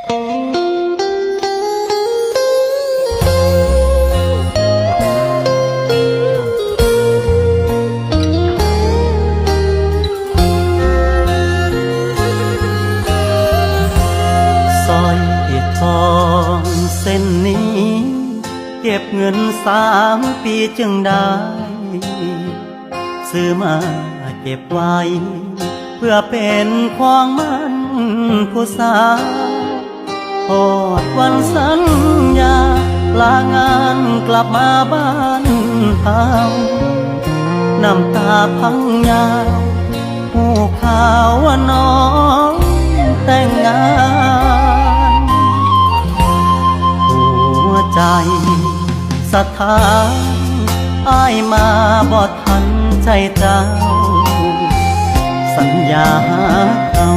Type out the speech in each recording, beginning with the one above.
สร้อยทองเส้นนี้เก็บเงิน3 ปีจึงได้ซื้อมาเก็บไว้เพื่อเป็นความมั่นผู้สาวพอดวันสัญญาลางานกลับมาบ้านเฮาน้ำตาพังยาวผู้ข่าวว่าน้องแต่งงานหัวใจสถานอ้ายมาบ่ทันใจเจ้าสัญญาเอา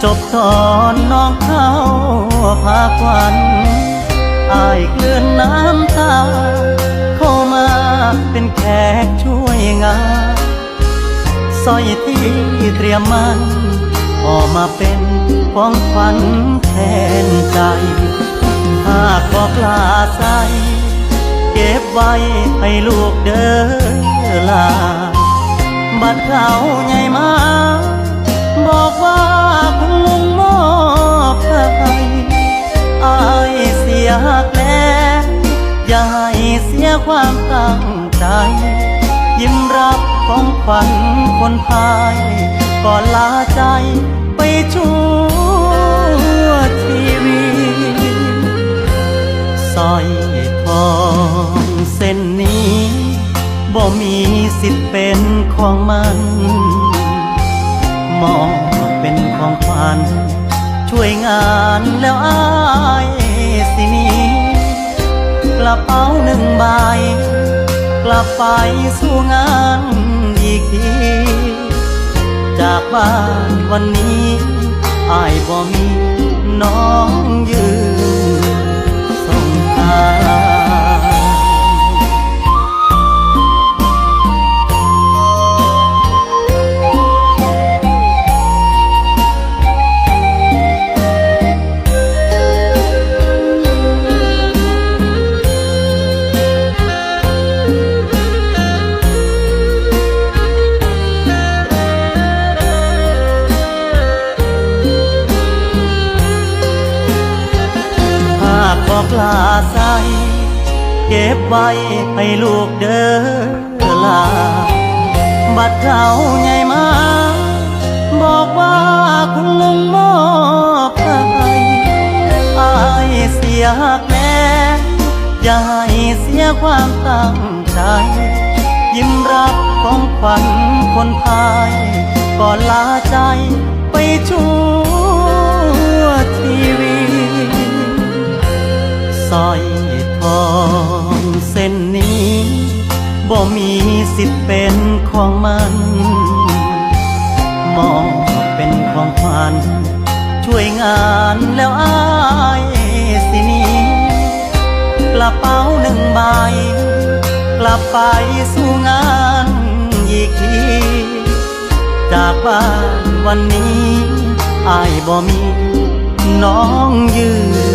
จบตอนน้องเข้าพาควันอ้ายกลืนน้ำตาเข้ามาเป็นแขกช่วยงานสร้อยที่เตรียมมันออกมาเป็นของขวัญแทนใจหากบอกลาใสเก็บไว้ให้ลูกเด้อลาบัดเขาใหญ่มาบอกว่าคุณลุงมอบให้อ้ายเสียหักแล้วอย่าให้เสียความตั้งใจยิ้มรับของขวัญคนพายก่อนลาใจไปชั่วชีวิตสร้อยทองเส้นนี้บ่มีสิทธิ์เป็นของมันมองเป็นของขวัญช่วยงานแล้วอ้ายสินี้กระเป๋า1 ใบกลับไปสู่งานอีกทีจากบ้านวันนี้อ้ายบ่มีน้องยืนส่งทางบอกลาใสเก็บไว้ให้ลูกเด้อลาบัดเขาใหญ่มาบอกว่าคุณลุงมอบให้อ้ายเสียหักแน่อย่าให้เสียความตั้งใจยิ้มรับของขวัญคนพายก่อนลาใจไปชั่วชีวิตสร้อยทองเส้นนี้บ่มีสิทธิ์เป็นของมันมองเป็นของขวัญช่วยงานแล้วอ้ายสินี้กระเป๋า1 ใบกลับไปสู่งานอีกทีจากบ้านวันนี้อ้ายบ่มีน้องยืน